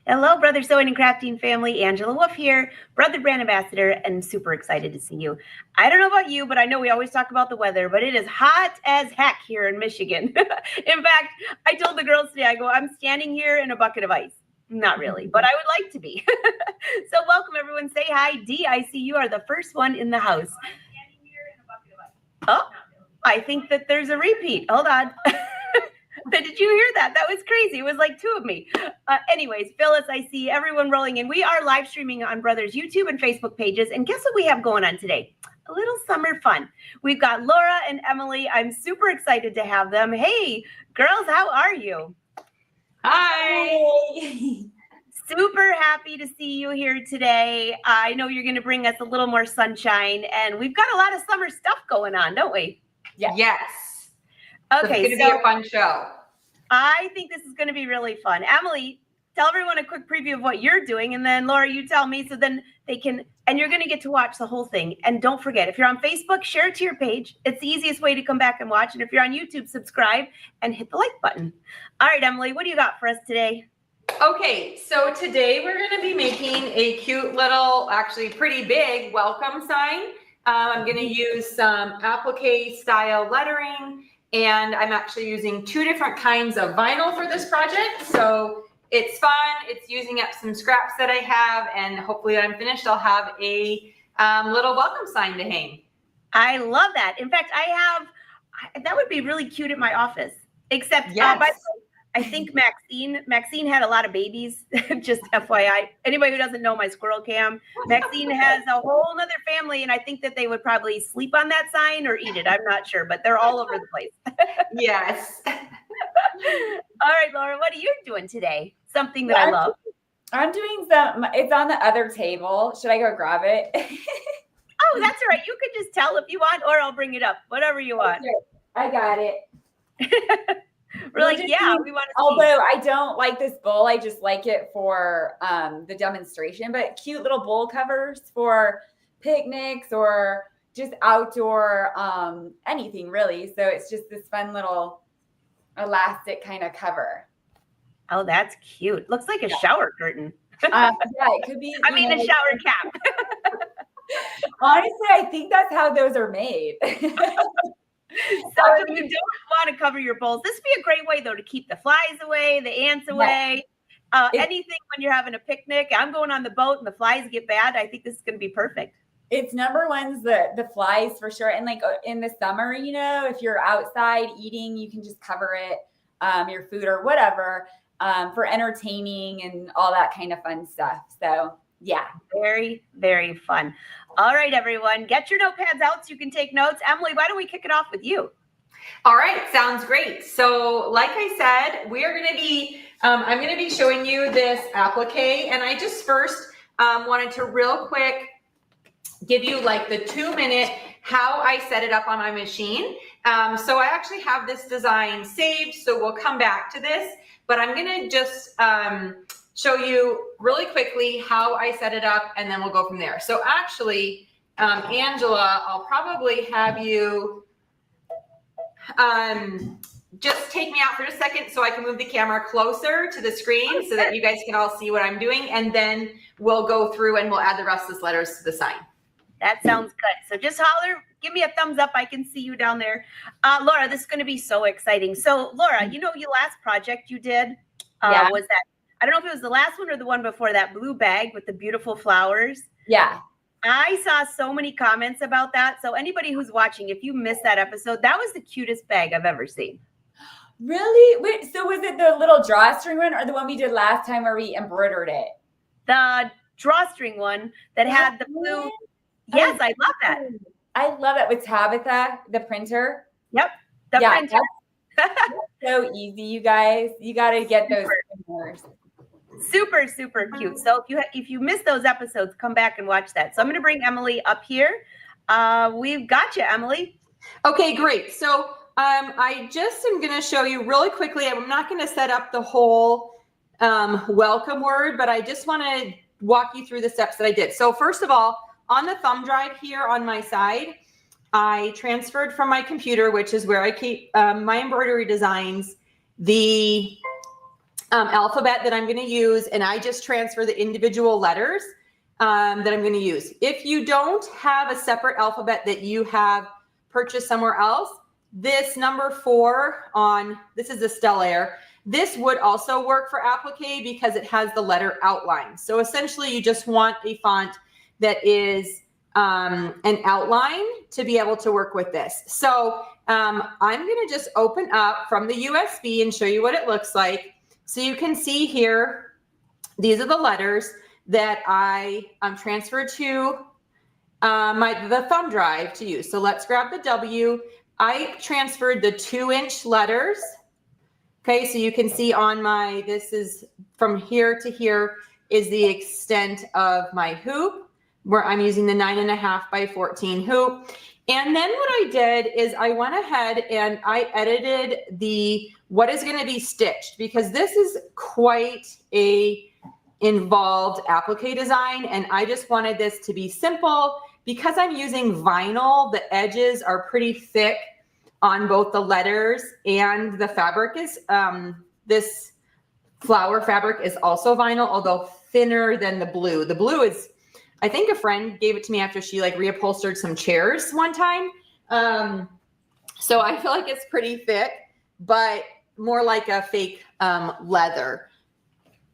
Hello, Brother Sewing and Crafting family. Angela Wolf here, Brother Brand Ambassador, and super excited to see you. I don't know about you, but I know we always talk about the weather, but it is hot as heck here in Michigan. In fact, I told the girls today, I'm standing here in a bucket of ice. Not really, but I would like to be. So welcome, everyone. Say hi. Dee, I see you are the first one in the house. I'm standing here in a bucket of ice. Oh, I think that there's a repeat. Hold on. Did you hear that? That was crazy. It was like two of me. Anyways, Phyllis, I see everyone rolling in. We are live streaming on Brothers YouTube and Facebook pages. And guess what we have going on today? A little summer fun. We've got Laura and Emily. I'm super excited to have them. Hey, girls, how are you? Hi. Super happy to see you here today. I know you're going to bring us a little more sunshine. And we've got a lot of summer stuff going on, don't we? Yes. Okay, it's going to be a fun show. I think this is going to be really fun. Emily, tell everyone a quick preview of what you're doing, and then Laura, you tell me, so then they can, and you're going to get to watch the whole thing. And don't forget, if you're on Facebook, share it to your page. It's the easiest way to come back and watch. And if you're on YouTube, subscribe and hit the like button. All right, Emily, what do you got for us today? Okay, so today we're going to be making a cute little, actually pretty big welcome sign. I'm going to use some applique style lettering. And I'm actually using two different kinds of vinyl for this project. So it's fun. It's using up some scraps that I have. And hopefully when I'm finished, I'll have a little welcome sign to hang. I love that. In fact, that would be really cute at my office. Except, yes. By the way, I think Maxine had a lot of babies, just FYI. Anybody who doesn't know my squirrel cam, Maxine has a whole nother family, and I think that they would probably sleep on that sign or eat it. I'm not sure, but they're all over the place. Yes. All right, Laura, what are you doing today? Something that I love. I'm doing it's on the other table. Should I go grab it? Oh, that's all right. You could just tell if you want, or I'll bring it up, whatever you want. Okay, I got it. We're like, yeah, we want to see. Although I don't like this bowl, I just like it for the demonstration, but cute little bowl covers for picnics or just outdoor anything really. So it's just this fun little elastic kind of cover. Oh, that's cute. Looks like a shower curtain. Yeah, it could be. I mean, a shower cap. Honestly, I think that's how those are made. So if you don't want to cover your bowls, this would be a great way, though, to keep the flies away, the ants away, anything when you're having a picnic. I'm going on the boat and the flies get bad. I think this is going to be perfect. It's number one's the flies for sure. And like in the summer, if you're outside eating, you can just cover it, your food or whatever, for entertaining and all that kind of fun stuff. So yeah. Very, very fun. All right, everyone, get your notepads out so you can take notes. Emily, why don't we kick it off with you? All right, sounds great. So like I said, we are going to be, I'm going to be showing you this applique. And I just first wanted to real quick give you like the 2-minute how I set it up on my machine. So I actually have this design saved, so we'll come back to this, but I'm going to just show you really quickly how I set it up, and then we'll go from there. So actually, Angela, I'll probably have you just take me out for a second so I can move the camera closer to the screen so that you guys can all see what I'm doing, and then we'll go through and we'll add the rest of the letters to the sign. That sounds good. So just holler, give me a thumbs up. I can see you down there. Laura, this is going to be so exciting. So Laura, your last project you did was that, I don't know if it was the last one or the one before that, blue bag with the beautiful flowers. Yeah. I saw so many comments about that. So anybody who's watching, if you missed that episode, that was the cutest bag I've ever seen. Really? Wait, so was it the little drawstring one or the one we did last time where we embroidered it? The drawstring one that had the blue. Yes, I love that. I love it with Tabitha, the printer. Yep. The printer. That's so easy, you guys. You got to get those printers. Super, super cute. So if you missed those episodes, come back and watch that. So I'm going to bring Emily up here. We've got you, Emily. Okay, great. So I just am going to show you really quickly. I'm not going to set up the whole welcome word, but I just want to walk you through the steps that I did. So first of all, on the thumb drive here on my side, I transferred from my computer, which is where I keep my embroidery designs, the alphabet that I'm going to use, and I just transfer the individual letters that I'm going to use. If you don't have a separate alphabet that you have purchased somewhere else, this number 4 on, this is the Stellaire. This would also work for Applique because it has the letter outline. So essentially you just want a font that is an outline to be able to work with this. So I'm going to just open up from the USB and show you what it looks like. So you can see here, these are the letters that I transferred to the thumb drive to use. So let's grab the W. I transferred the 2-inch letters. Okay, so you can see on my, this is from here to here is the extent of my hoop, where I'm using the 9.5 by 14 hoop. And then what I did is I went ahead and I edited the what is going to be stitched, because this is quite a involved applique design, and I just wanted this to be simple. Because I'm using vinyl, the edges are pretty thick on both the letters, and the fabric is this flower fabric is also vinyl, although thinner than the blue. The blue is, I think a friend gave it to me after she like reupholstered some chairs one time. So I feel like it's pretty thick, but more like a fake leather.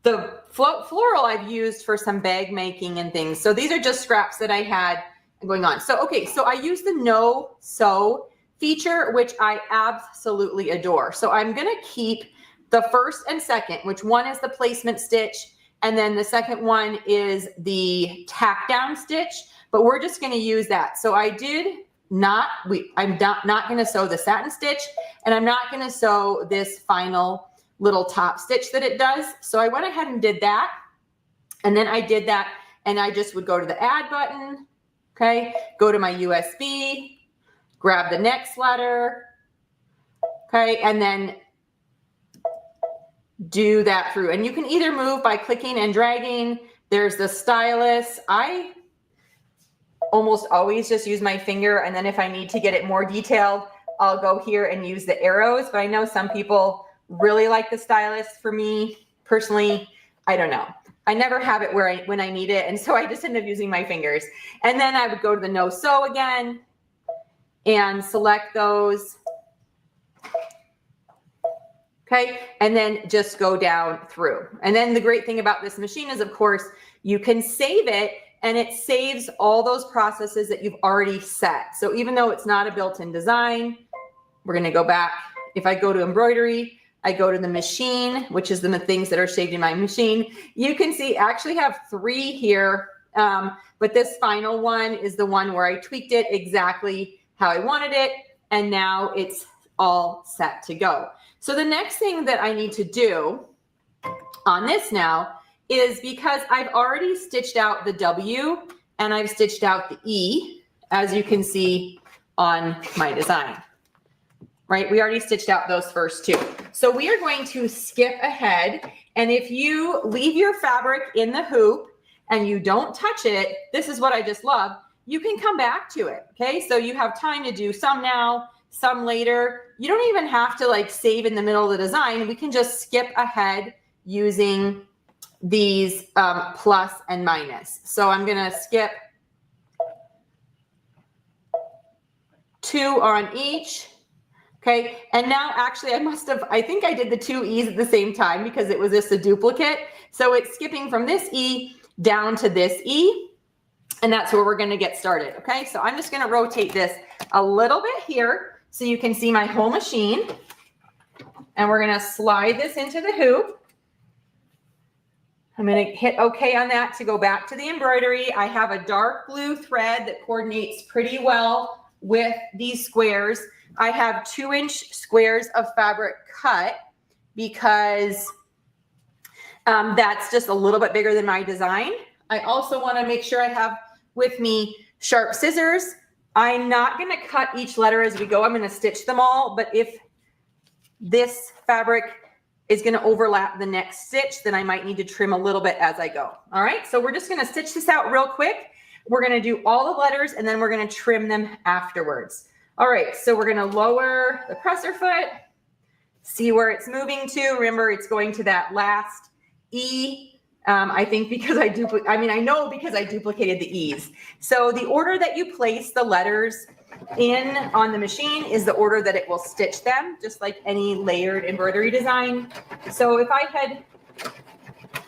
The floral I've used for some bag making and things. So these are just scraps that I had going on. So, okay, so I use the no sew feature, which I absolutely adore. So I'm going to keep the first and second, which one is the placement stitch, and then the second one is the tack down stitch, but we're just going to use that. So I did not, I'm not going to sew the satin stitch, and I'm not going to sew this final little top stitch that it does. So I went ahead and did that. And then I did that, and I just would go to the add button. Okay. Go to my USB, grab the next letter. Okay. And then do that through. And you can either move by clicking and dragging. There's the stylus. I almost always just use my finger. And then if I need to get it more detailed, I'll go here and use the arrows. But I know some people really like the stylus. For me personally, I don't know. I never have it when I need it. And so I just end up using my fingers. And then I would go to the no sew again and select those. Okay. And then just go down through. And then the great thing about this machine is, of course, you can save it, and it saves all those processes that you've already set. So even though it's not a built-in design, we're going to go back. If I go to embroidery, I go to the machine, which is the things that are saved in my machine. You can see I actually have 3 here, but this final one is the one where I tweaked it exactly how I wanted it, and now it's all set to go. So the next thing that I need to do on this now is, because I've already stitched out the W and I've stitched out the E, as you can see on my design. Right? We already stitched out those first 2. So we are going to skip ahead. And if you leave your fabric in the hoop and you don't touch it, this is what I just love. You can come back to it. Okay. So you have time to do some now, some later. You don't even have to like save in the middle of the design. We can just skip ahead using these plus and minus. So I'm going to skip 2 on each. Okay, and now actually I think I did the 2 E's at the same time because it was just a duplicate. So it's skipping from this E down to this E, and that's where we're going to get started. Okay, so I'm just going to rotate this a little bit here so you can see my whole machine, and we're going to slide this into the hoop. I'm going to hit OK on that to go back to the embroidery. I have a dark blue thread that coordinates pretty well with these squares. I have 2-inch squares of fabric cut because that's just a little bit bigger than my design. I also want to make sure I have with me sharp scissors. I'm not going to cut each letter as we go. I'm going to stitch them all. But if this fabric is going to overlap the next stitch, then I might need to trim a little bit as I go. All right. So we're just going to stitch this out real quick. We're going to do all the letters, and then we're going to trim them afterwards. All right, so we're going to lower the presser foot, see where it's moving to. Remember, it's going to that last E. I think because I know because I duplicated the E's. So the order that you place the letters in on the machine is the order that it will stitch them, just like any layered embroidery design. So if I had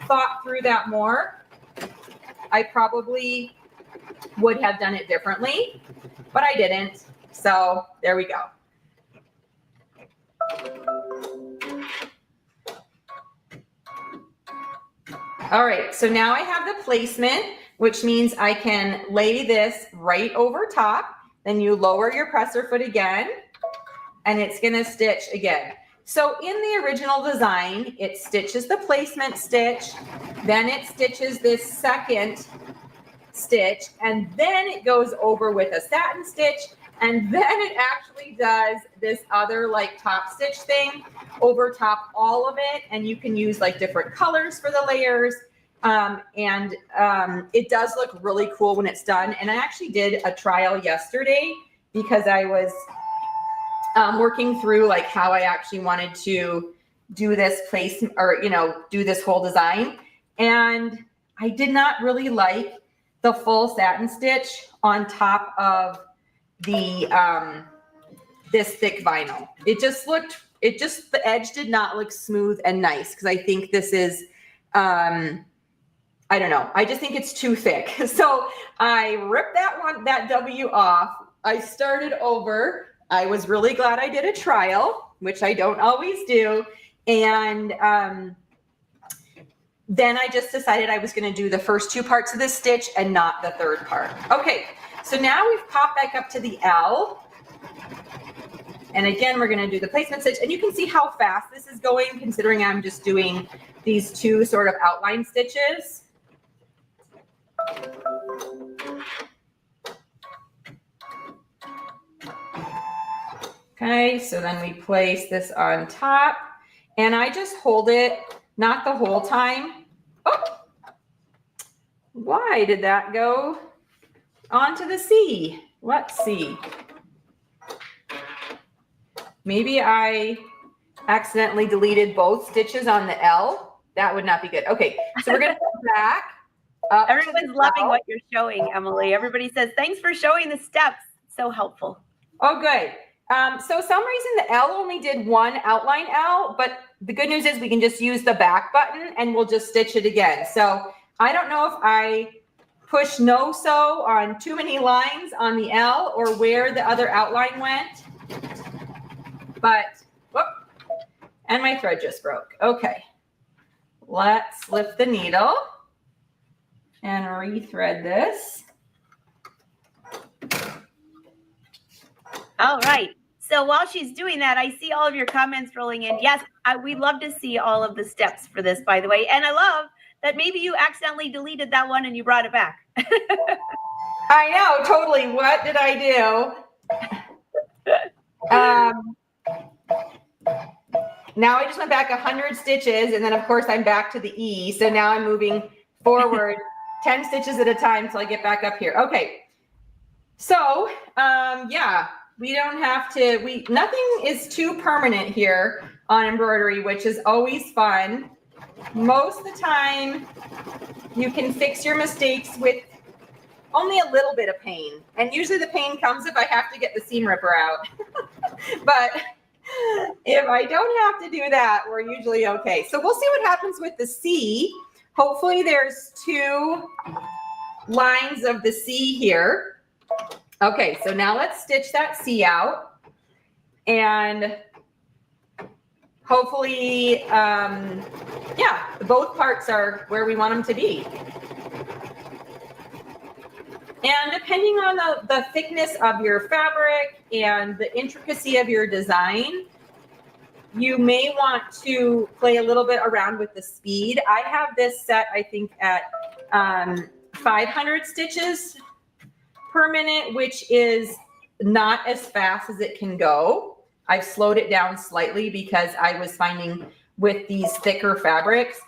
thought through that more, I probably would have done it differently, but I didn't. So there we go. All right, so now I have the placement, which means I can lay this right over top. Then you lower your presser foot again, and it's gonna stitch again. So in the original design, it stitches the placement stitch, then it stitches this second stitch, and then it goes over with a satin stitch, and then it actually does this other like top stitch thing over top all of it. And you can use like different colors for the layers. It does look really cool when it's done. And I actually did a trial yesterday because I was working through like how I actually wanted to do this place or, do this whole design. And I did not really like the full satin stitch on top of the this thick vinyl. The edge did not look smooth and nice because I think this is I don't know. I just think it's too thick. So I ripped that W off. I started over. I was really glad I did a trial, which I don't always do. And then I just decided I was going to do the first two parts of this stitch and not the third part. Okay, so now we've popped back up to the L. And again, we're going to do the placement stitch. And you can see how fast this is going, considering I'm just doing these two sort of outline stitches. Okay, so then we place this on top. And I just hold it, not the whole time. Oh, why did that go onto the C? Let's see. Maybe I accidentally deleted both stitches on the L. That would not be good. Okay, so we're going to go back. Everyone's loving what you're showing, Emily. Everybody says, thanks for showing the steps. So helpful. Oh, good. So some reason the L only did one outline L, but the good news is we can just use the back button and we'll just stitch it again. So I don't know if I push no sew on too many lines on the L or where the other outline went, but whoop, and my thread just broke. Okay, let's lift the needle and rethread this. All right. So while she's doing that, I see all of your comments rolling in. Yes, we love to see all of the steps for this, by the way. And I love that maybe you accidentally deleted that one and you brought it back. I know, totally. What did I do? Now I just went back 100 stitches, and then of course I'm back to the E. So now I'm moving forward 10 stitches at a time till I get back up here. Okay. So, yeah. We don't have to, nothing is too permanent here on embroidery, which is always fun. Most of the time, you can fix your mistakes with only a little bit of pain. And usually the pain comes if I have to get the seam ripper out. But if I don't have to do that, we're usually okay. So we'll see what happens with the C. Hopefully there's two lines of the C here. Okay, so now let's stitch that C out, and hopefully, yeah, both parts are where we want them to be. And depending on the thickness of your fabric and the intricacy of your design, you may want to play a little bit around with the speed. I have this set, I think, at 500 stitches per minute, which is not as fast as it can go. I've slowed it down slightly because I was finding with these thicker fabrics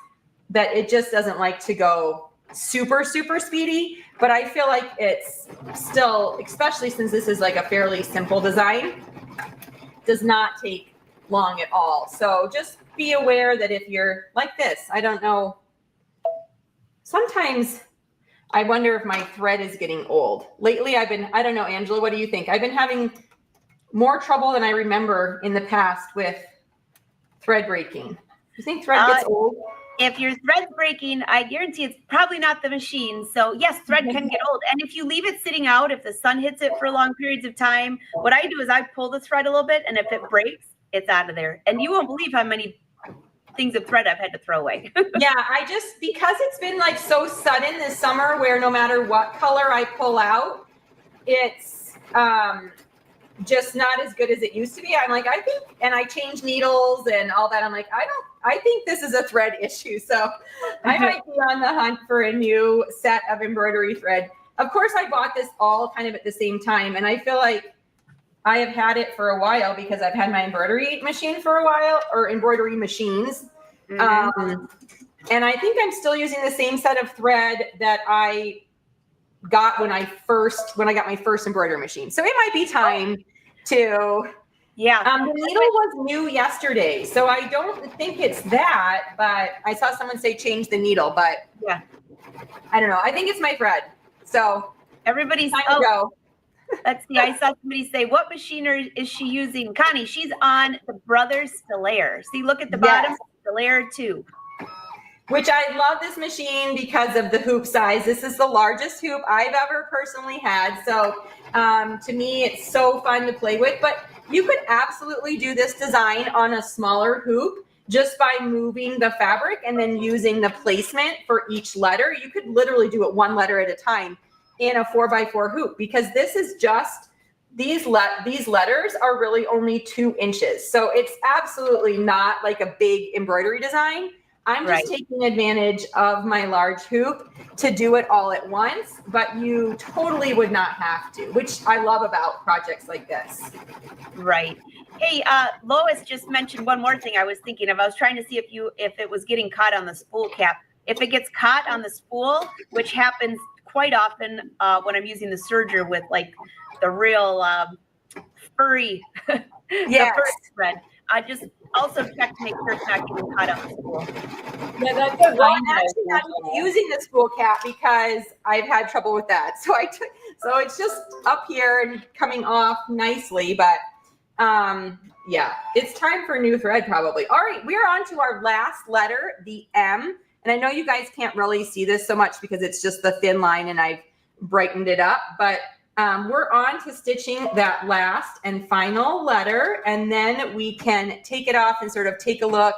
that it just doesn't like to go super, super speedy. But I feel like it's still, especially since this is like a fairly simple design, does not take long at all. So just be aware that if you're like this, I don't know, sometimes I wonder if my thread is getting old. Lately I don't know, Angela, what do you think? I've been having more trouble than I remember in the past with thread breaking. You think thread gets old? If your thread's breaking, I guarantee it's probably not the machine. So yes, thread can get old. And if you leave it sitting out, if the sun hits it for long periods of time, what I do is I pull the thread a little bit, and if it breaks, it's out of there. And you won't believe how many things of thread I've had to throw away. Yeah, because it's been like so sudden this summer where no matter what color I pull out, it's just not as good as it used to be. I'm like, and I change needles and all that. I'm like, I think this is a thread issue. So I might be on the hunt for a new set of embroidery thread. Of course, I bought this all kind of at the same time. And I feel like I have had it for a while because I've had my embroidery machine for a while, or embroidery machines. And I think I'm still using the same set of thread that I got when I got my first embroidery machine. So it might be time to, the needle was new yesterday. So I don't think it's that, but I saw someone say change the needle, but yeah, I don't know. I think it's my thread. So everybody's time to go. Let's see. I saw somebody say, what machine is she using? Connie, she's on the Brothers Stellaire. See, look at the bottom, Stellaire 2. Which I love this machine because of the hoop size. This is the largest hoop I've ever personally had. So to me, it's so fun to play with. But you could absolutely do this design on a smaller hoop just by moving the fabric and then using the placement for each letter. You could literally do it one letter at a time in a 4x4 hoop, because this is just, these letters are really only 2 inches. So it's absolutely not like a big embroidery design. I'm just taking advantage of my large hoop to do it all at once, but you totally would not have to, which I love about projects like this. Right. Hey, Lois just mentioned one more thing I was thinking of. I was trying to see if it was getting caught on the spool cap. If it gets caught on the spool, which happens quite often when I'm using the serger with like the real furry, the furry thread, I just also check to make sure it's not getting caught on the spool. Yeah, that's a well, I'm actually not using the spool cap because I've had trouble with that. So so it's just up here and coming off nicely, but yeah, it's time for a new thread probably. All right, we're on to our last letter, the M. And I know you guys can't really see this so much because it's just the thin line and I've brightened it up, but we're on to stitching that last and final letter, and then we can take it off and sort of take a look.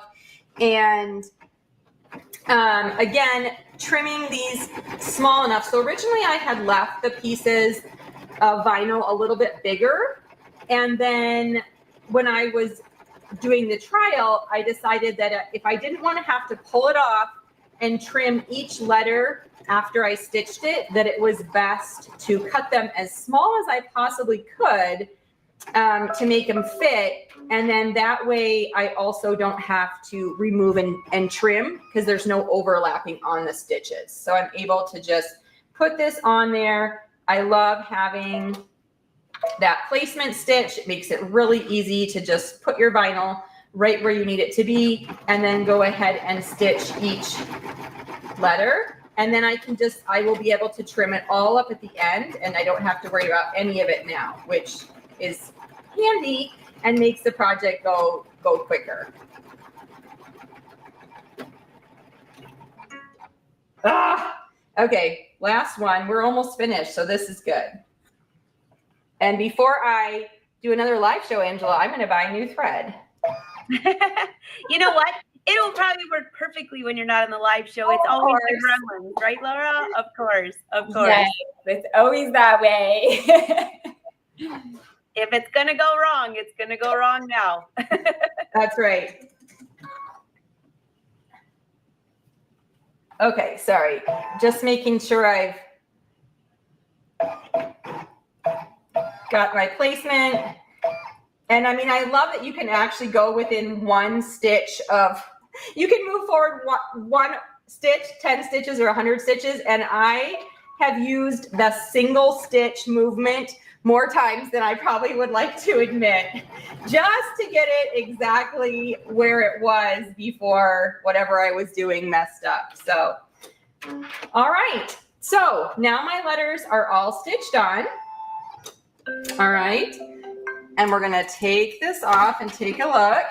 And again, trimming these small enough. So originally I had left the pieces of vinyl a little bit bigger. And then when I was doing the trial, I decided that if I didn't want to have to pull it off and trim each letter after I stitched it, that it was best to cut them as small as I possibly could to make them fit. And then that way I also don't have to remove and trim because there's no overlapping on the stitches. So I'm able to just put this on there. I love having that placement stitch. It makes it really easy to just put your vinyl right where you need it to be, and then go ahead and stitch each letter. And then I will be able to trim it all up at the end, and I don't have to worry about any of it now, which is handy and makes the project go quicker. Okay, last one. We're almost finished, so this is good. And before I do another live show, Angela, I'm going to buy a new thread. You know what? It'll probably work perfectly when you're not on the live show. It's always the gremlins, right, Laura? Of course, of course. Yes, it's always that way. If it's going to go wrong, it's going to go wrong now. That's right. Okay, sorry. Just making sure I've got my placement. And I mean, I love that you can actually go within one stitch of, you can move forward one stitch, 10 stitches or 100 stitches. And I have used the single stitch movement more times than I probably would like to admit, just to get it exactly where it was before whatever I was doing messed up. So, all right. So now my letters are all stitched on. All right. And we're going to take this off and take a look.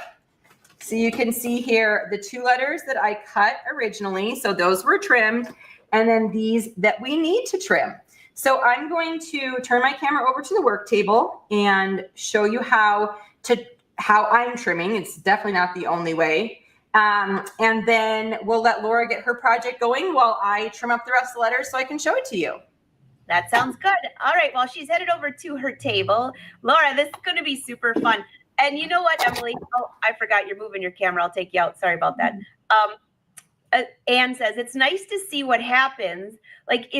So you can see here the 2 letters that I cut originally. So those were trimmed. And then these that we need to trim. So I'm going to turn my camera over to the work table and show you how I'm trimming. It's definitely not the only way. And then we'll let Laura get her project going while I trim up the rest of the letters so I can show it to you. That sounds good. All right, well, she's headed over to her table. Laura, this is going to be super fun. And you know what, Emily? Oh, I forgot you're moving your camera. I'll take you out. Sorry about that. Anne says, it's nice to see what happens. Like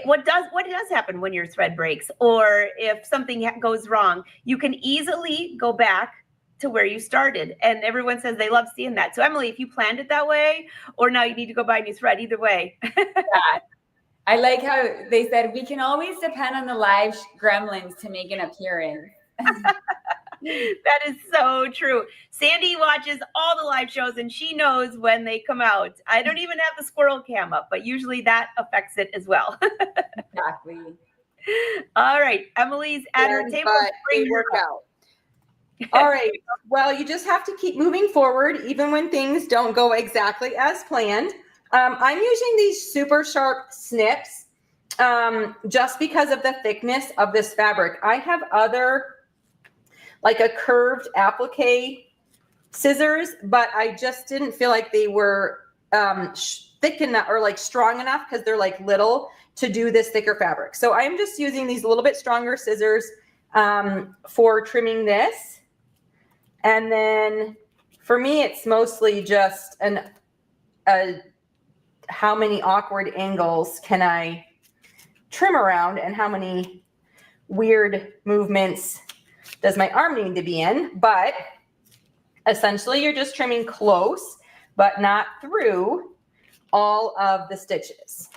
what does happen when your thread breaks, or if something goes wrong, you can easily go back to where you started. And everyone says they love seeing that. So Emily, if you planned it that way, or now you need to go buy a new thread, either way. I like how they said we can always depend on the live gremlins to make an appearance. That is so true. Sandy watches all the live shows and she knows when they come out. I don't even have the squirrel cam up, but usually that affects it as well. Exactly. All right. Emily's at her table. They work out. All right. Well, you just have to keep moving forward even when things don't go exactly as planned. I'm using these super sharp snips just because of the thickness of this fabric. I have other, like a curved applique scissors, but I just didn't feel like they were thick enough or like strong enough because they're like little to do this thicker fabric. So I'm just using these a little bit stronger scissors for trimming this. And then for me, it's mostly just how many awkward angles can I trim around and how many weird movements does my arm need to be in. But essentially you're just trimming close, but not through all of the stitches.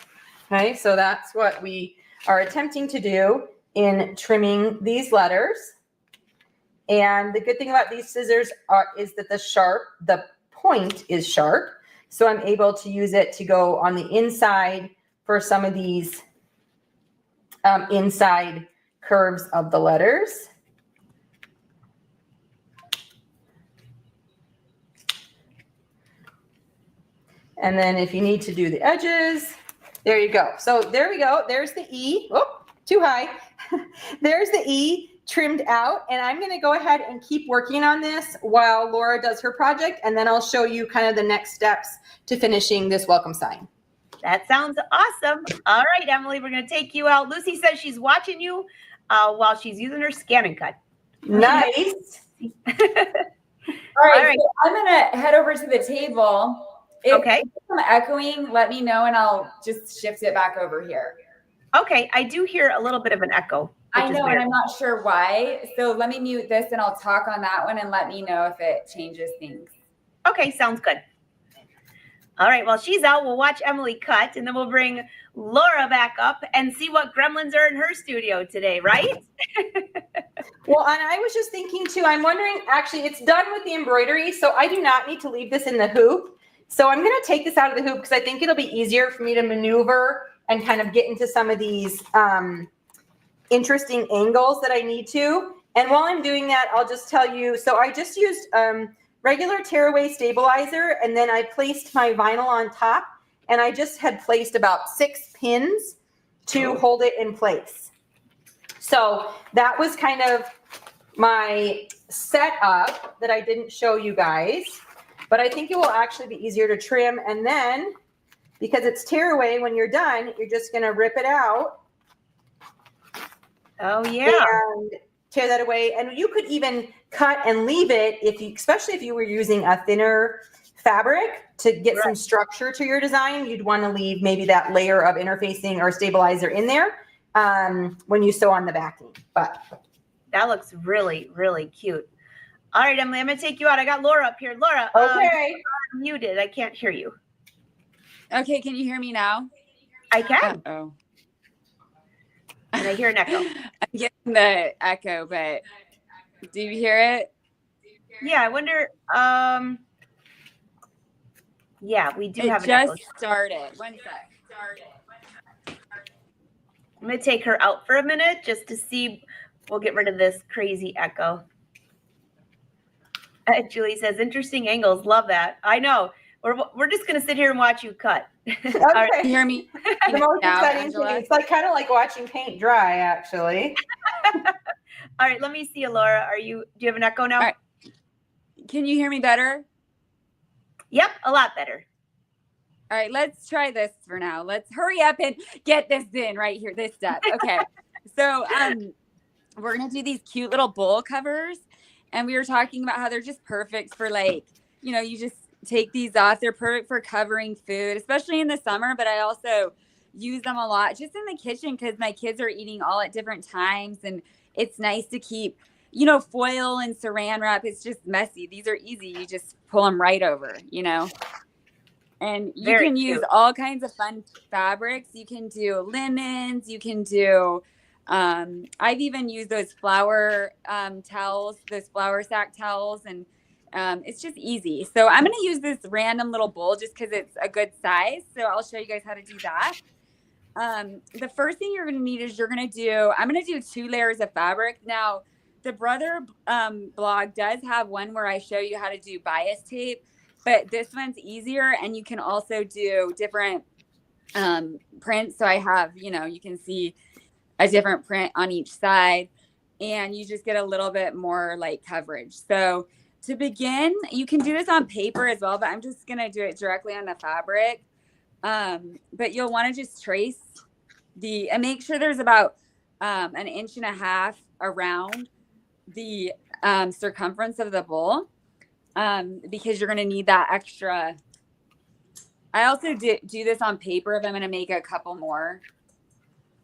Okay, so that's what we are attempting to do in trimming these letters. And the good thing about these scissors is that the point is sharp. So I'm able to use it to go on the inside for some of these inside curves of the letters. And then if you need to do the edges, there you go. So there we go. There's the E. Oh, too high. There's the E trimmed out. And I'm going to go ahead and keep working on this while Laura does her project. And then I'll show you kind of the next steps to finishing this welcome sign. That sounds awesome. All right, Emily, we're going to take you out. Lucy says she's watching you while she's using her scan and cut. Nice. All right. So I'm going to head over to the table. If I'm echoing, let me know and I'll just shift it back over here. Okay, I do hear a little bit of an echo. I know, and I'm not sure why. So let me mute this and I'll talk on that one and let me know if it changes things. Okay, sounds good. All right, while she's out, we'll watch Emily cut and then we'll bring Laura back up and see what gremlins are in her studio today, right? Well, and I was just thinking too, I'm wondering, actually, it's done with the embroidery, so I do not need to leave this in the hoop. So I'm going to take this out of the hoop because I think it'll be easier for me to maneuver and kind of get into some of these interesting angles that I need to. And while I'm doing that, I'll just tell you, so I just used regular tearaway stabilizer, and then I placed my vinyl on top, and I just had placed about 6 pins to hold it in place. So that was kind of my setup that I didn't show you guys, but I think it will actually be easier to trim. And then because it's tearaway, when you're done, you're just going to rip it out. Oh yeah. And tear that away. And you could even cut and leave it especially if you were using a thinner fabric to get some structure to your design. You'd want to leave maybe that layer of interfacing or stabilizer in there when you sew on the backing. But that looks really, really cute. All right, Emily, I'm going to take you out. I got Laura up here. Laura, okay. I'm muted. I can't hear you. Okay, can you hear me now? I can. Oh. And I hear an echo. I'm getting the echo, but do you hear it? Yeah, I wonder. Yeah, we do have It an echo. just started. One sec. I'm going to take her out for a minute just to see. We'll get rid of this crazy echo. Julie says, interesting angles. Love that. I know. We're just going to sit here and watch you cut. Okay. All right. You hear me? The most Now, exciting thing. Angela? It's like kind of like watching paint dry, actually. All right, let me see you, Laura. Do you have an echo now? All right. Can you hear me better? Yep, a lot better. All right, let's try this for now. Let's hurry up and get this in right here, this step. Okay. So we're going to do these cute little bowl covers. And we were talking about how they're just perfect for like, you just take these off. They're perfect for covering food, especially in the summer. But I also use them a lot just in the kitchen because my kids are eating all at different times. And it's nice to keep, foil and saran wrap. It's just messy. These are easy. You just pull them right over, And you Very can cute. use all kinds of fun fabrics. You can do linens. You can do, I've even used those flour towels, those flour sack towels, and it's just easy. So I'm going to use this random little bowl just because it's a good size. So I'll show you guys how to do that. The first thing you're going to need is I'm going to do 2 layers of fabric. Now, the Brother blog does have one where I show you how to do bias tape. But this one's easier, and you can also do different prints. So I have, you can see a different print on each side, and you just get a little bit more like coverage. So to begin, you can do this on paper as well, but I'm just going to do it directly on the fabric. But you'll want to just trace and make sure there's about 1.5 inches around the circumference of the bowl. Because you're going to need that extra. I also do this on paper if I'm going to make a couple more.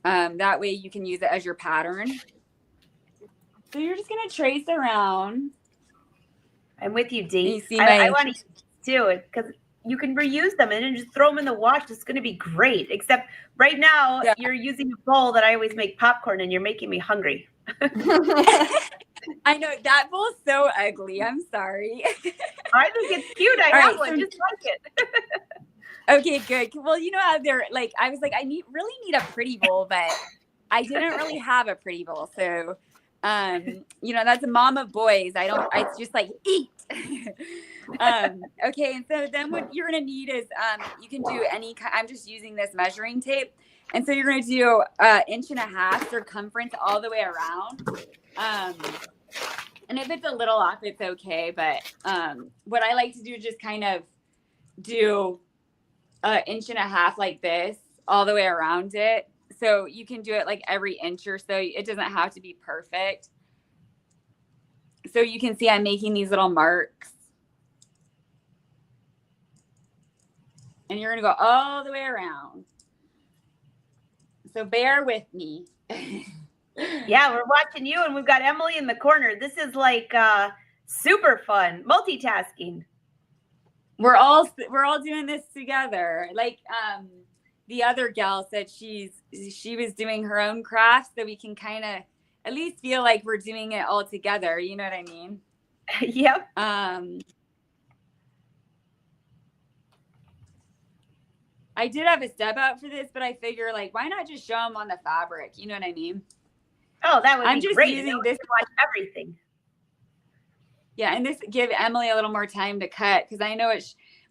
That way you can use it as your pattern. So you're just going to trace around. I'm with you, Dee. You see I want to do it because you can reuse them and then just throw them in the wash. It's going to be great. Except right now you're using a bowl that I always make popcorn, and you're making me hungry. I know that bowl's so ugly. I'm sorry. I think it's cute. I have one just like it. Okay, good. Well, how they're like, I was like, really need a pretty bowl, but I didn't really have a pretty bowl. So, that's a mom of boys. It's just like eat. Okay. And so then what you're going to need is, you can do I'm just using this measuring tape. And so you're going to do 1.5 inches circumference all the way around. And if it's a little off, it's okay. But what I like to do is just kind of do 1.5 inches like this all the way around it. So you can do it like every inch or so. It doesn't have to be perfect. So you can see I'm making these little marks. And you're going to go all the way around. So bear with me. Yeah, we're watching you, and we've got Emily in the corner. This is like super fun, multitasking. We're all doing this together. Like the other gal said, she was doing her own craft, so we can kind of at least feel like we're doing it all together. You know what I mean? Yep. I did have a step out for this, but I figure like, why not just show them on the fabric? You know what I mean? Oh, that would be just great. Using this watch everything. Yeah, and this give Emily a little more time to cut because I know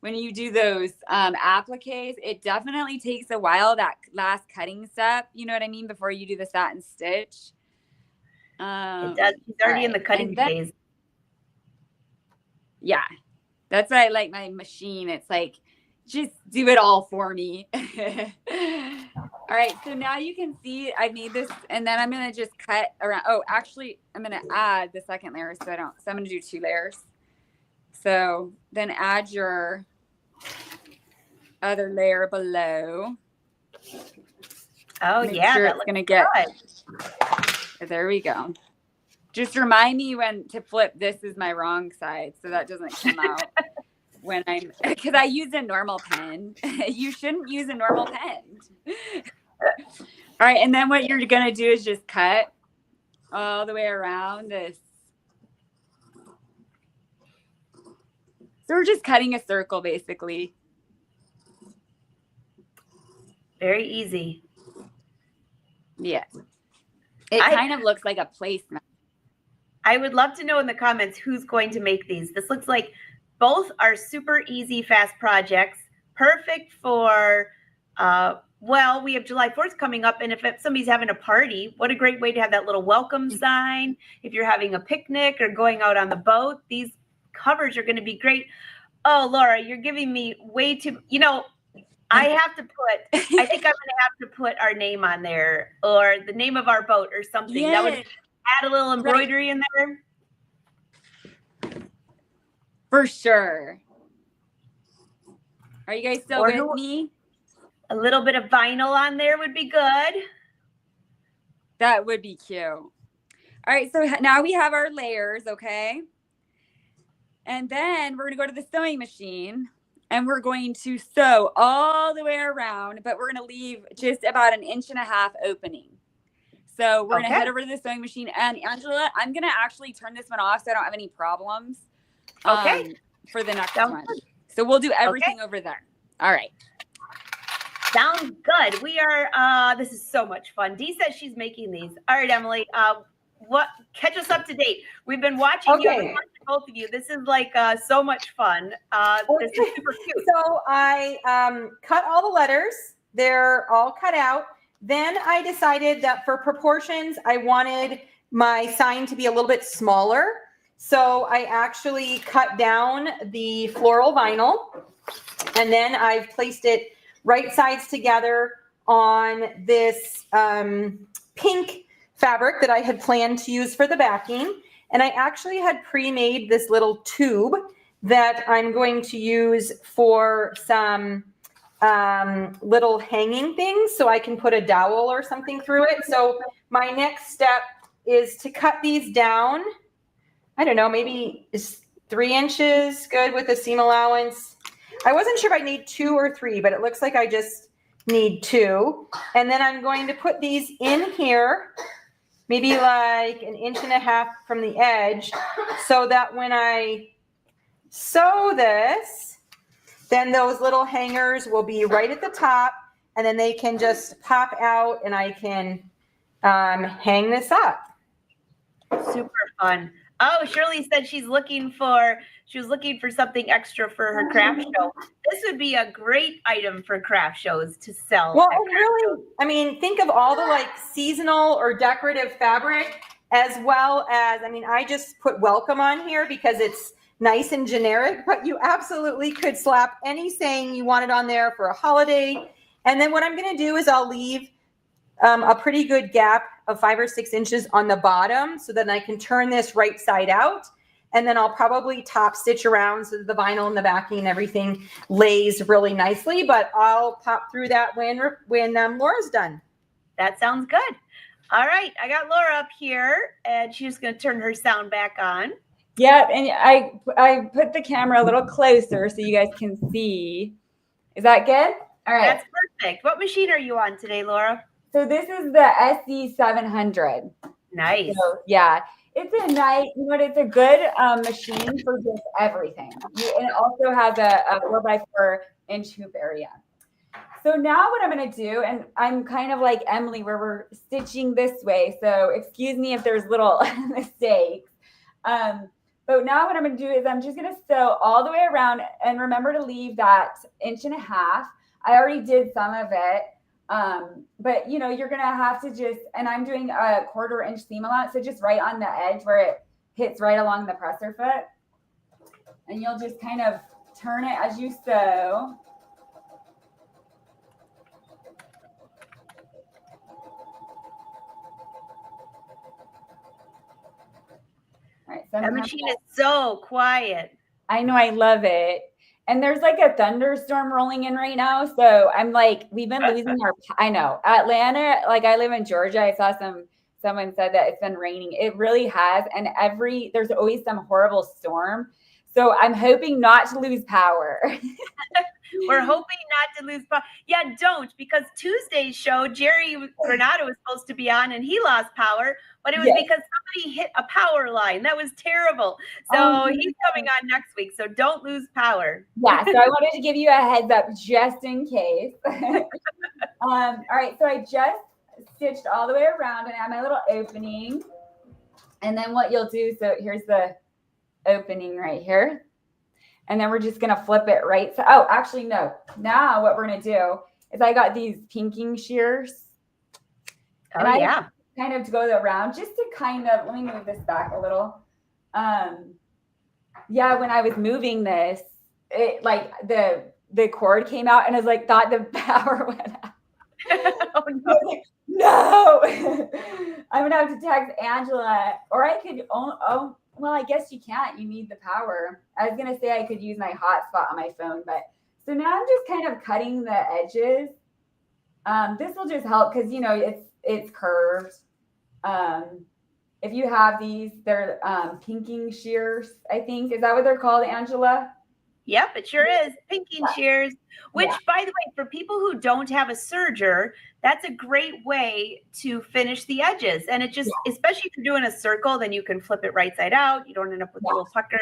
when you do those appliques, it definitely takes a while, that last cutting step. You know what I mean? Before you do the satin stitch. It does. She's already in the cutting phase. Yeah, that's why I like my machine. It's like, just do it all for me. All right, so now you can see I made this, and then I'm going to just cut around. Oh, actually, I'm going to add the second layer so I'm going to do 2 layers. So then add your other layer below. Oh, yeah. Sure that it's going to get, there we go. Just remind me when to flip. This is my wrong side, so that doesn't come out. Because I use a normal pen. You shouldn't use a normal pen. All right. And then what you're going to do is just cut all the way around this. So we're just cutting a circle, basically. Very easy. Yeah. It kind of looks like a placemat. I would love to know in the comments who's going to make these. This looks like both are super easy, fast projects. Perfect for, well, we have July 4th coming up. And if somebody's having a party, what a great way to have that little welcome sign. If you're having a picnic or going out on the boat, these covers are going to be great. Oh, Laura, you're giving me way too, I have to I think I'm going to have to put our name on there or the name of our boat or something. Yes. That would add a little embroidery in there. For sure. Are you guys still with me? A little bit of vinyl on there would be good. That would be cute. All right, so now we have our layers, okay? And then we're going to go to the sewing machine and we're going to sew all the way around, but we're going to leave just about 1.5 inches opening. So we're going to head over to the sewing machine. And Angela, I'm going to actually turn this one off so I don't have any problems for the next one. Good. So we'll do everything over there. All right. Sounds good. We are, this is so much fun. Dee says she's making these. All right, Emily, catch us up to date. We've been watching you, both of you. This is like so much fun. This is super cute. So I cut all the letters. They're all cut out. Then I decided that for proportions, I wanted my sign to be a little bit smaller. So I actually cut down the floral vinyl and then I've placed it right sides together on this pink fabric that I had planned to use for the backing. And I actually had pre-made this little tube that I'm going to use for some little hanging things so I can put a dowel or something through it. So my next step is to cut these down. I don't know, maybe is 3 inches good with a seam allowance? I wasn't sure if I need 2 or 3, but it looks like I just need 2. And then I'm going to put these in here, maybe like 1.5 inches from the edge, so that when I sew this, then those little hangers will be right at the top, and then they can just pop out and I can hang this up. Super fun. Oh, Shirley said she was looking for something extra for her craft show. This would be a great item for craft shows to sell. Well, really, I mean, think of all the like seasonal or decorative fabric, as well as, I mean, I just put welcome on here because it's nice and generic, but you absolutely could slap any saying you wanted on there for a holiday. And then what I'm going to do is I'll leave a pretty good gap of 5 or 6 inches on the bottom so that I can turn this right side out. And then I'll probably top stitch around so that the vinyl and the backing and everything lays really nicely, but I'll pop through that when Laura's done. That sounds good. All right. I got Laura up here and she's going to turn her sound back on. Yeah. And I put the camera a little closer so you guys can see. Is that good? All right. That's perfect. What machine are you on today, Laura? So this is the SE700. Nice. So, yeah. It's a nice, it's a good machine for just everything. And it also has a 4x4 inch hoop area. So now what I'm going to do, and I'm kind of like Emily where we're stitching this way. So excuse me if there's little mistakes. But now what I'm going to do is I'm just going to sew all the way around and remember to leave that 1.5 inches. I already did some of it. But you're going to have to just, and I'm doing a 1/4 inch seam allowance. So just right on the edge where it hits right along the presser foot. And you'll just kind of turn it as you sew. All right, so that machine is so quiet. I know, I love it. And there's like a thunderstorm rolling in right now. So I'm like, we've been losing I know, Atlanta, like I live in Georgia. I saw someone said that it's been raining. It really has. And there's always some horrible storm. So I'm hoping not to lose power. We're hoping not to lose power. Yeah, don't, because Tuesday's show, Jerry Granado was supposed to be on and he lost power, but it was because somebody hit a power line. That was terrible. So he's coming on next week. So don't lose power. Yeah, so I wanted to give you a heads up just in case. All right, so I just stitched all the way around and I have my little opening. And then what you'll do, so here's the opening right here. And then we're just going to flip it right. So, oh, actually, no. Now what we're going to do is I got these pinking shears. Oh, and I kind of to go around just to kind of, let me move this back a little. Yeah, when I was moving this, it like the cord came out and I was like, thought the power went out. Oh, no. No. I'm going to have to text Angela, or I could, well, I guess you can't. You need the power. I was going to say I could use my hotspot on my phone, but so now I'm just kind of cutting the edges. This will just help because, you know, it's curved. If you have these, they're pinking shears, I think. Is that what they're called, Angela? Yep, it sure is. Pinking shears, which, by the way, for people who don't have a serger, that's a great way to finish the edges. And it just, especially if you're doing a circle, then you can flip it right side out. You don't end up with little puckers.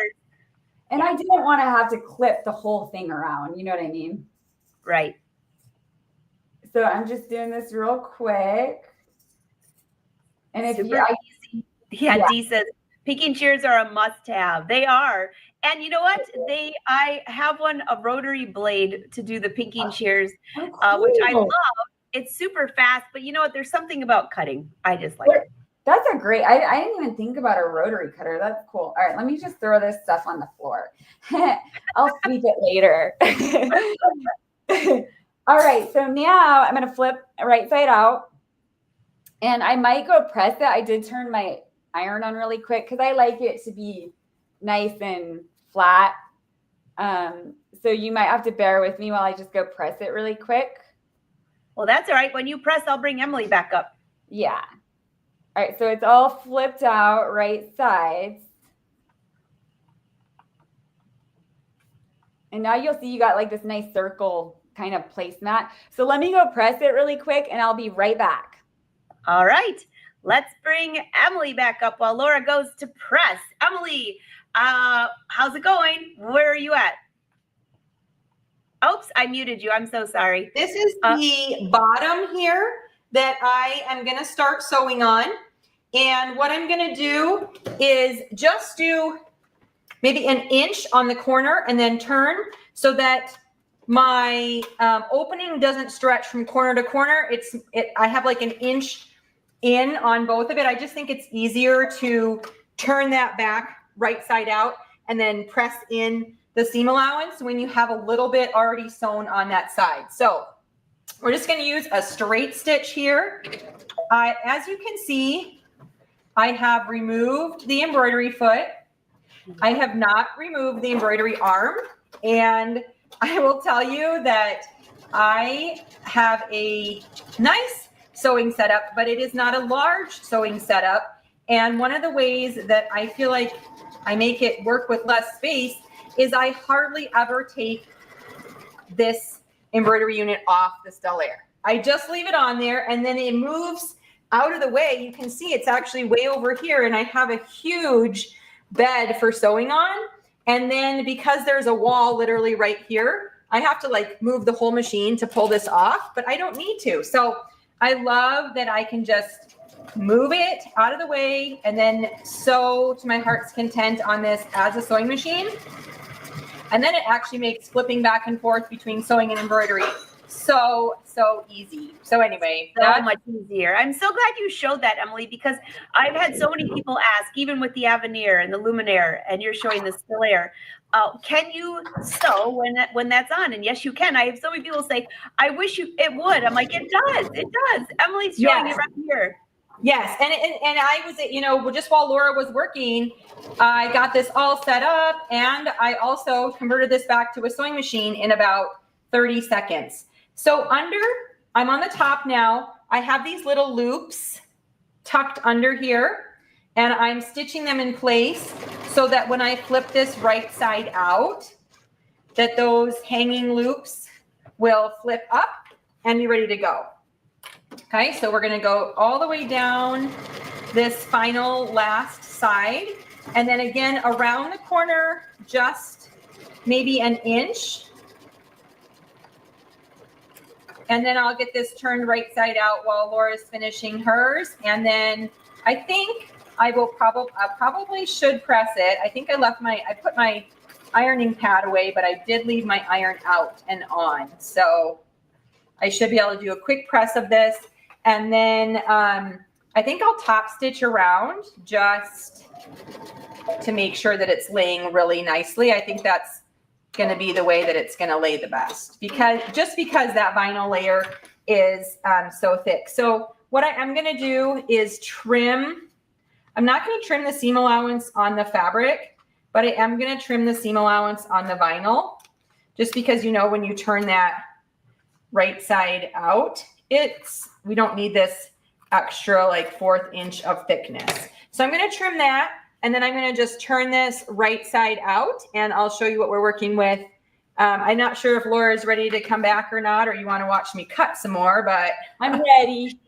And I didn't want to have to clip the whole thing around. You know what I mean? Right. So I'm just doing this real quick. And if easy. Yeah, Dee says, pinking shears are a must-have. They are. And you know what? I have a rotary blade to do the pinking shears, which I love. It's super fast, but you know what? There's something about cutting. I just like it. That's a great, I didn't even think about a rotary cutter. That's cool. All right, let me just throw this stuff on the floor. I'll sweep it later. All right, so now I'm going to flip right side out. And I might go press it. I did turn my iron on really quick because I like it to be nice and flat. So you might have to bear with me while I just go press it really quick. Well, that's all right. When you press, I'll bring Emily back up. Yeah. All right, so it's all flipped out right sides. And now you'll see you got like this nice circle kind of placemat. So let me go press it really quick and I'll be right back. All right. Let's bring Emily back up while Laura goes to press. Emily, how's it going? Where are you at? Oops, I muted you. I'm so sorry. This is the bottom here that I am going to start sewing on. And what I'm going to do is just do maybe an inch on the corner and then turn so that my opening doesn't stretch from corner to corner. I have like an inch in on both of it. I just think it's easier to turn that back right side out and then press in the seam allowance when you have a little bit already sewn on that side. So we're just going to use a straight stitch here. As you can see, I have removed the embroidery foot. I have not removed the embroidery arm. And I will tell you that I have a nice sewing setup, but it is not a large sewing setup. And one of the ways that I feel like I make it work with less space is I hardly ever take this embroidery unit off the Stellaire. I just leave it on there and then it moves out of the way. You can see it's actually way over here and I have a huge bed for sewing on. And then because there's a wall literally right here, I have to like move the whole machine to pull this off, but I don't need to. So I love that I can just move it out of the way and then sew to my heart's content on this as a sewing machine. And then it actually makes flipping back and forth between sewing and embroidery so easy. So anyway, so much easier. I'm so glad you showed that, Emily, because I've had so many people ask, even with the Avenir and the Luminaire, and you're showing the Stellaire, can you sew when that's on? And yes, you can. I have so many people say, I wish it would. I'm like, it does. Emily's showing it right here. Yes, and I was, just while Laura was working, I got this all set up, and I also converted this back to a sewing machine in about 30 seconds. So I'm on the top now. I have these little loops tucked under here, and I'm stitching them in place so that when I flip this right side out, that those hanging loops will flip up and be ready to go. Okay, so we're gonna go all the way down this final last side. And then again, around the corner, just maybe an inch. And then I'll get this turned right side out while Laura's finishing hers. And then I think I probably should press it. I think I put my ironing pad away, but I did leave my iron out and on. So I should be able to do a quick press of this. And then I think I'll top stitch around just to make sure that it's laying really nicely. I think that's going to be the way that it's going to lay the best, because that vinyl layer is so thick. So what I'm going to do is trim. I'm not going to trim the seam allowance on the fabric, but I am going to trim the seam allowance on the vinyl, just because, you know, when you turn that right side out, we don't need this extra like 1/4 inch of thickness. So I'm going to trim that. And then I'm going to just turn this right side out, and I'll show you what we're working with. I'm not sure if Laura is ready to come back or not, or you want to watch me cut some more, but I'm ready.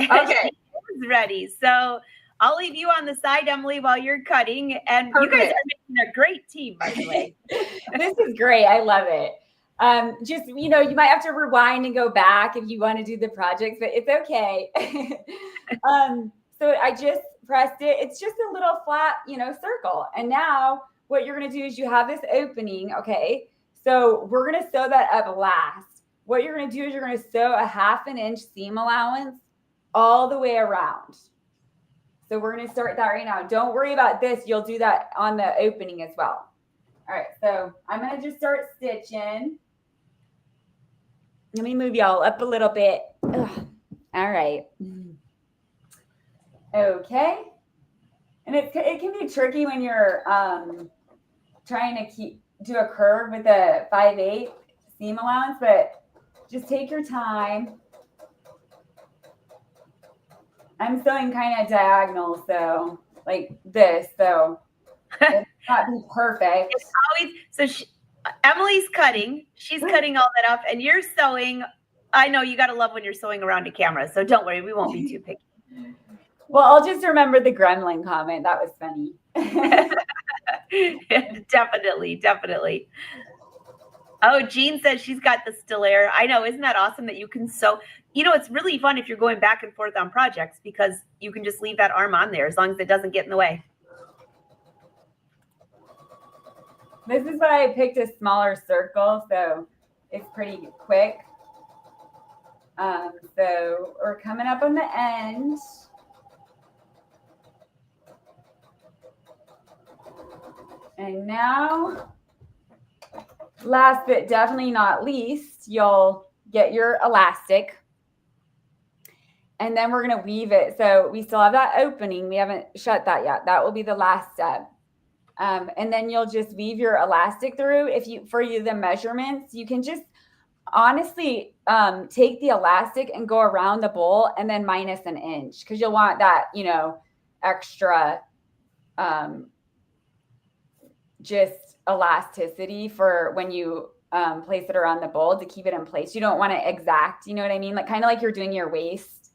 Okay. She's ready. So I'll leave you on the side, Emily, while you're cutting. And Perfect. You guys are making a great team, by the way. This is great. I love it. Just, you know, you might have to rewind and go back if you want to do the project, but it's okay. So I just pressed it. It's just a little flat, you know, circle. And now what you're going to do is you have this opening. Okay. So we're going to sew that up last. What you're going to do is you're going to sew a 1/2 inch seam allowance all the way around. So we're going to start that right now. Don't worry about this. You'll do that on the opening as well. All right. So I'm going to just start stitching. Let me move y'all up a little bit. Ugh. All right. Okay. And it can be tricky when you're trying to do a curve with a 5/8 seam allowance, but just take your time. I'm sewing kind of diagonal, so like this, so it's not be perfect. It's always so. Emily's cutting. She's cutting all that up, and you're sewing. I know you got to love when you're sewing around a camera, so don't worry, we won't be too picky. Well, I'll just remember the gremlin comment. That was funny. Definitely. Oh, Jean says she's got the Stellaire. I know. Isn't that awesome that you can sew? You know, it's really fun if you're going back and forth on projects, because you can just leave that arm on there as long as it doesn't get in the way. This is why I picked a smaller circle, so it's pretty quick. So we're coming up on the end. And now, last but definitely not least, you'll get your elastic. And then we're going to weave it. So we still have that opening. We haven't shut that yet. That will be the last step. And then you'll just weave your elastic through. For the measurements, you can just honestly take the elastic and go around the bowl and then minus an inch, because you'll want that, you know, extra just elasticity for when you place it around the bowl to keep it in place. You don't want it exact, you know what I mean? Like kind of like you're doing your waist.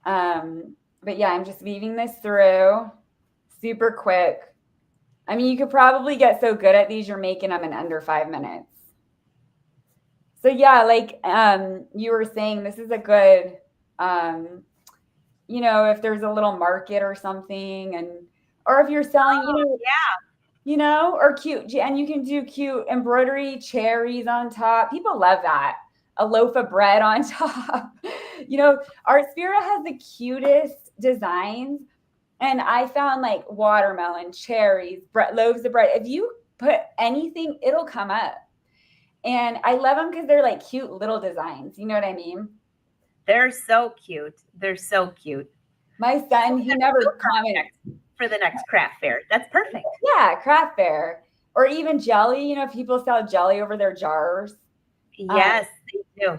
But yeah, I'm just weaving this through super quick. I mean, you could probably get so good at these, you're making them in under 5 minutes. So yeah, like you were saying, this is a good, you know, if there's a little market or something, or if you're selling, you know, or cute, and you can do cute embroidery, cherries on top. People love that. A loaf of bread on top. You know, Artspira has the cutest designs. And I found like watermelon, cherries, loaves of bread. If you put anything, it'll come up. And I love them because they're like cute little designs. You know what I mean? They're so cute. They're so cute. My son, he never commented. For the next craft fair. That's perfect. Yeah, craft fair. Or even jelly. You know, people sell jelly over their jars. Yes, they do.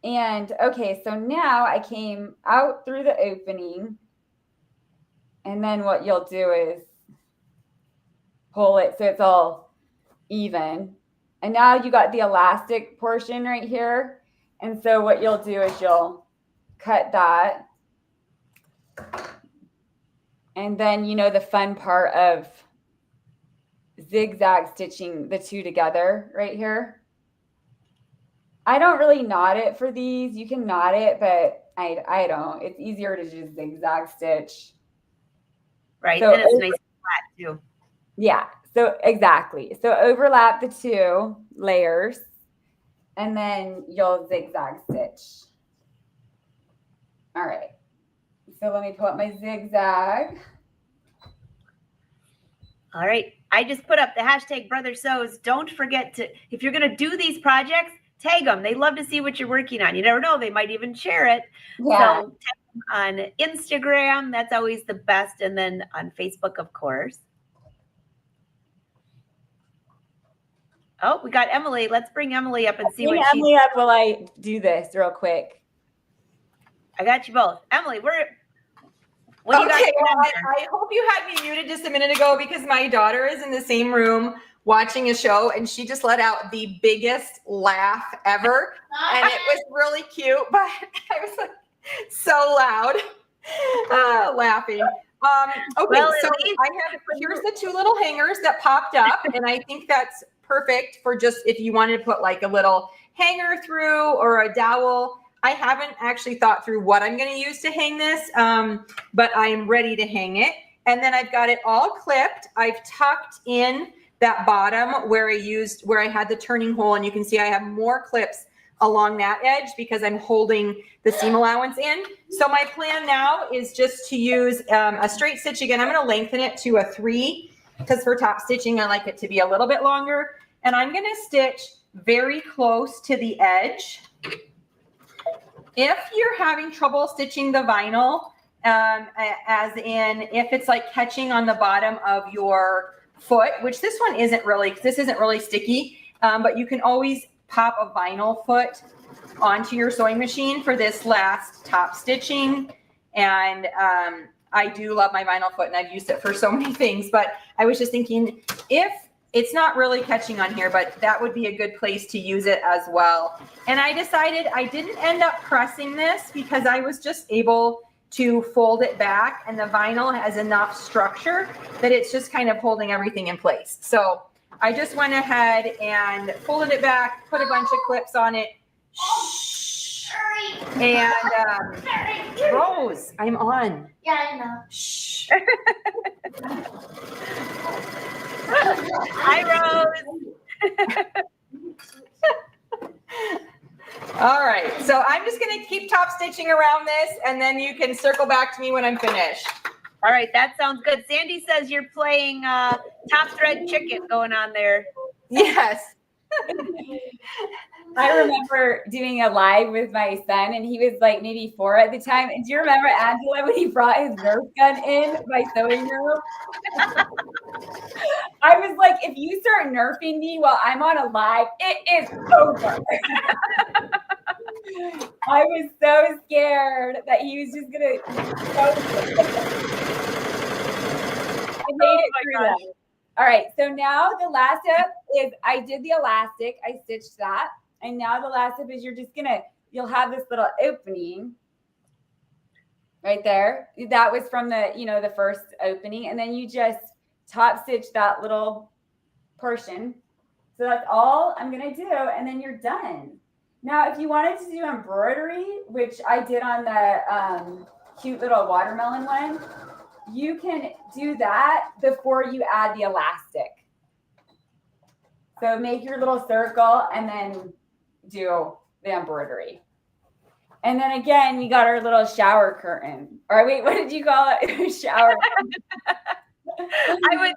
And okay, so now I came out through the opening. And then what you'll do is pull it so it's all even. And now you got the elastic portion right here. And so what you'll do is you'll cut that. And then, you know, the fun part of zigzag stitching the two together right here. I don't really knot it for these. You can knot it, but I don't. It's easier to just zigzag stitch. Right. So and it's nice and flat too. Yeah. So exactly. So overlap the two layers and then you'll zigzag stitch. All right. So let me pull up my zigzag. All right. I just put up the hashtag Brother Sews. Don't forget to, if you're going to do these projects, tag them. They love to see what you're working on. You never know. They might even share it. Yeah. So tag them on Instagram. That's always the best. And then on Facebook, of course. Oh, we got Emily. Let's bring Emily up and see what she's. Emily up while I do this real quick. I got you both. Emily, what do you got? Okay, well, I hope you had me muted just a minute ago because my daughter is in the same room watching a show and she just let out the biggest laugh ever. And it was really cute, but I was like so loud laughing. Okay, Well, so here's the two little hangers that popped up, and I think that's perfect for just if you wanted to put like a little hanger through or a dowel. I haven't actually thought through what I'm going to use to hang this, but I am ready to hang it. And then I've got it all clipped. I've tucked in that bottom where I had the turning hole, and you can see I have more clips along that edge because I'm holding the seam allowance in. So my plan now is just to use a straight stitch again. I'm going to lengthen it to a 3 because for top stitching, I like it to be a little bit longer. And I'm going to stitch very close to the edge. If you're having trouble stitching the vinyl, as in if it's like catching on the bottom of your foot, which this one isn't really, because this isn't really sticky, but you can always pop a vinyl foot onto your sewing machine for this last top stitching. And I do love my vinyl foot and I've used it for so many things, but I was just thinking if it's not really catching on here, but that would be a good place to use it as well. And I decided I didn't end up pressing this because I was just able to fold it back, and the vinyl has enough structure that it's just kind of holding everything in place. So I just went ahead and folded it back, put a bunch of clips on it. And Rose, I'm on. Yeah, I know. Shh. Hi, Rose. All right, so I'm just going to keep top stitching around this, and then you can circle back to me when I'm finished. All right, that sounds good. Sandy says you're playing top thread chicken going on there. Yes. I remember doing a live with my son, and he was like maybe 4 at the time. And do you remember Angela when he brought his Nerf gun in my sewing room? I was like, if you start nerfing me while I'm on a live, it is over. I was so scared that he was just gonna. I made it through that. All right, so now the last step is I did the elastic, I stitched that, and now the last step is you'll have this little opening right there. That was from the first opening, and then you just top stitch that little portion. So that's all I'm gonna do, and then you're done. Now, if you wanted to do embroidery, which I did on the cute little watermelon one, you can do that before you add the elastic. So make your little circle and then do the embroidery. And then again, you got our little shower curtain. Or wait, what did you call it? Shower curtain. I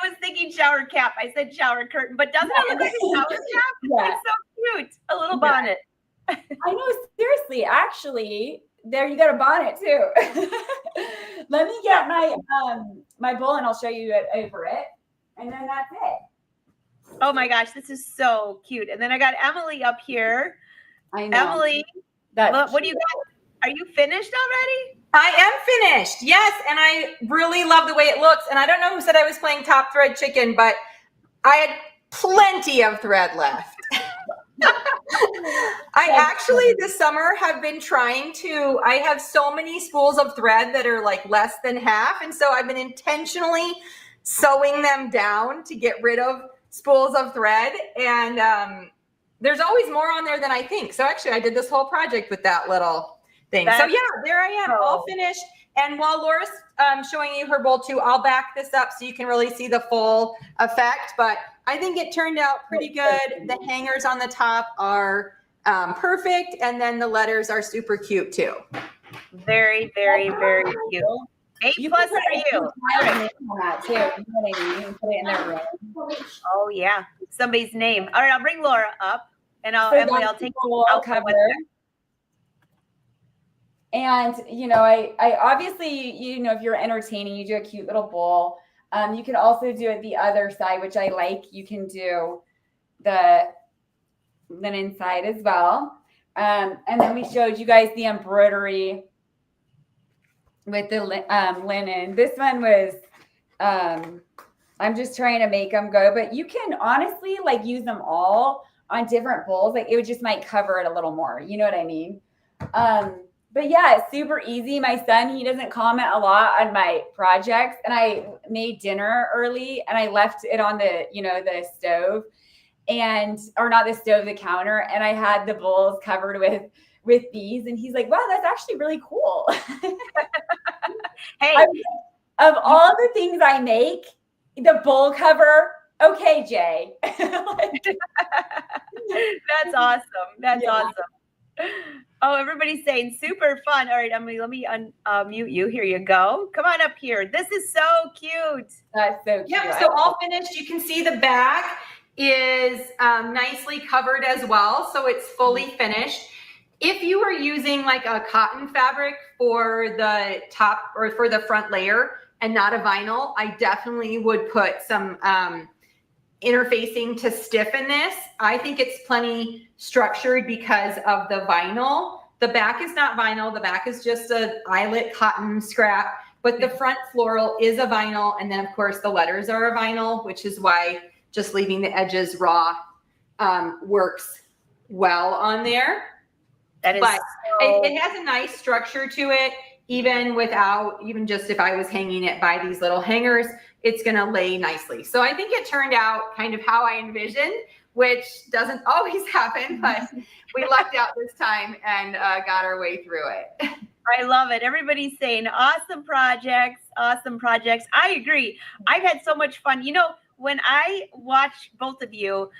was thinking shower cap. I said shower curtain, but doesn't it look like a shower cap? Yeah. It's so cute. A little bonnet. I know, seriously, actually, there you got a bonnet too. Let me get my bowl and I'll show you it over it. And then that's it. Oh my gosh, this is so cute. And then I got Emily up here. I know. Emily, what do you got? Are you finished already? I am finished. Yes. And I really love the way it looks. And I don't know who said I was playing top thread chicken, but I had plenty of thread left. I actually this summer have been I have so many spools of thread that are like less than half. And so I've been intentionally sewing them down to get rid of spools of thread. And there's always more on there than I think. So actually I did this whole project with that little thing. So yeah, there I am, all finished. And while Laura's showing you her bowl too, I'll back this up so you can really see the full effect. But I think it turned out pretty good. The hangers on the top are perfect. And then the letters are super cute too. Very, very, very cute. A+ for you. You can put it in their room. Oh yeah, somebody's name. All right, I'll bring Laura up, and I'll take I'll cover. And I obviously if you're entertaining, you do a cute little bowl. You can also do it the other side, which I like. You can do the linen side as well. And then we showed you guys the embroidery with the linen. This one was, I'm just trying to make them go, but you can honestly use them all on different bowls. It would just might cover it a little more. You know what I mean? But yeah, it's super easy. My son, he doesn't comment a lot on my projects, and I made dinner early and I left it on the, the stove or not the stove, the counter. And I had the bowls covered with these, and he's like, wow, that's actually really cool. Hey, of all the things I make, the bowl cover, okay, Jay. That's awesome. That's awesome. Oh, everybody's saying super fun. All right, Emily, let me unmute you. Here you go. Come on up here. This is so cute. That's so cute. Yeah, so all finished. You can see the back is nicely covered as well. So it's fully finished. If you were using like a cotton fabric for the top or for the front layer and not a vinyl, I definitely would put some interfacing to stiffen this. I think it's plenty structured because of the vinyl. The back is not vinyl. The back is just a eyelet cotton scrap, but the front floral is a vinyl. And then of course the letters are a vinyl, which is why just leaving the edges raw works well on there. That is, but it has a nice structure to it, even just if I was hanging it by these little hangers, it's going to lay nicely. So I think it turned out kind of how I envisioned, which doesn't always happen, but we lucked out this time and got our way through it. I love it. Everybody's saying awesome projects, awesome projects. I agree. I've had so much fun. When I watch both of you,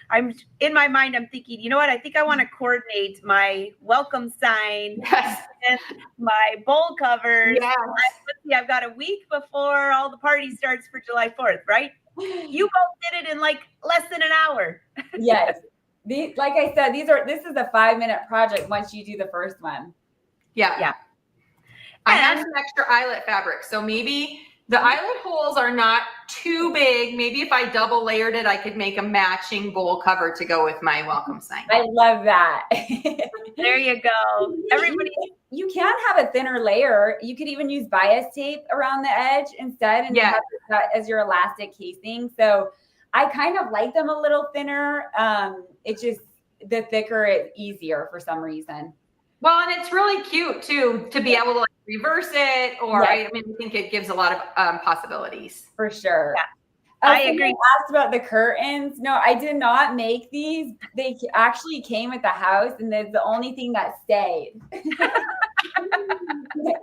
in my mind, I'm thinking, you know what? I think I want to coordinate my welcome sign and my bowl covers. Yes. I've got a week before all the party starts for July 4th, right? You both did it in like less than an hour. Yes. Like I said, this is a 5-minute project once you do the first one. Yeah. I have some extra eyelet fabric. So maybe the eyelet holes are not too big. Maybe if I double layered it, I could make a matching bowl cover to go with my welcome sign. I love that. There you go. Everybody, you can have a thinner layer. You could even use bias tape around the edge instead and have that as your elastic casing. So I kind of like them a little thinner. It's just the thicker, it's easier for some reason. Well, and it's really cute too to be able to reverse it, or I think it gives a lot of possibilities. For sure. Yeah. I agree. Asked about the curtains. No, I did not make these. They actually came with the house, and they're the only thing that stayed.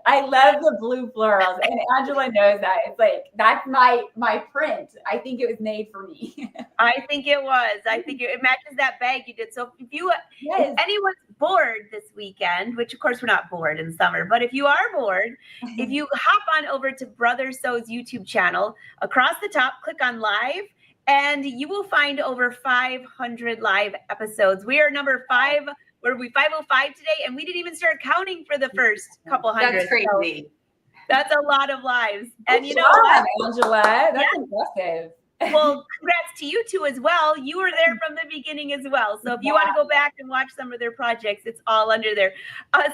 I love the blue florals, and Angela knows that. It's like, that's my print. I think it was made for me. I think it was. I think it matches that bag you did. So if anyone's bored this weekend, which of course we're not bored in summer, but if you are bored, if you hop on over to Brother Sew's YouTube channel, across the top, click on live, and you will find over 500 live episodes. We are number 5. Where we 505 today, and we didn't even start counting for the first couple hundred. That's crazy. So that's a lot of lives. And you know what, Angela, that's impressive. Well, congrats to you two as well. You were there from the beginning as well. So if you want to go back and watch some of their projects, it's all under there.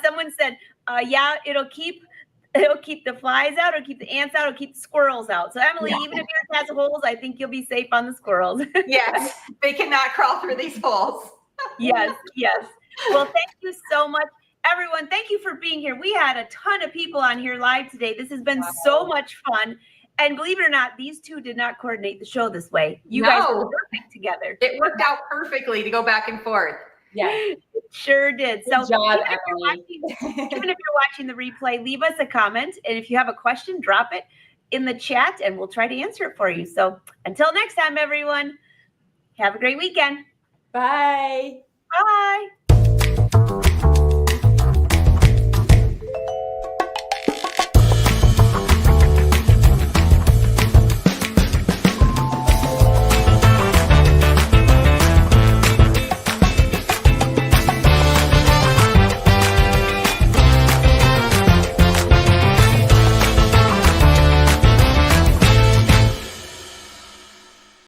Someone said, it'll keep It'll keep the flies out, it'll keep the ants out, it'll keep the squirrels out. So Emily, even if yours has holes, I think you'll be safe on the squirrels. Yes, they cannot crawl through these holes. Yes. Well, thank you so much. Everyone, thank you for being here. We had a ton of people on here live today. This has been so much fun. And believe it or not, these two did not coordinate the show this way. You guys were perfect together. It worked out perfectly to go back and forth. Yeah. It sure did. Good So job, even if you're watching the replay, leave us a comment. And if you have a question, drop it in the chat and we'll try to answer it for you. So until next time, everyone, have a great weekend. Bye. Bye.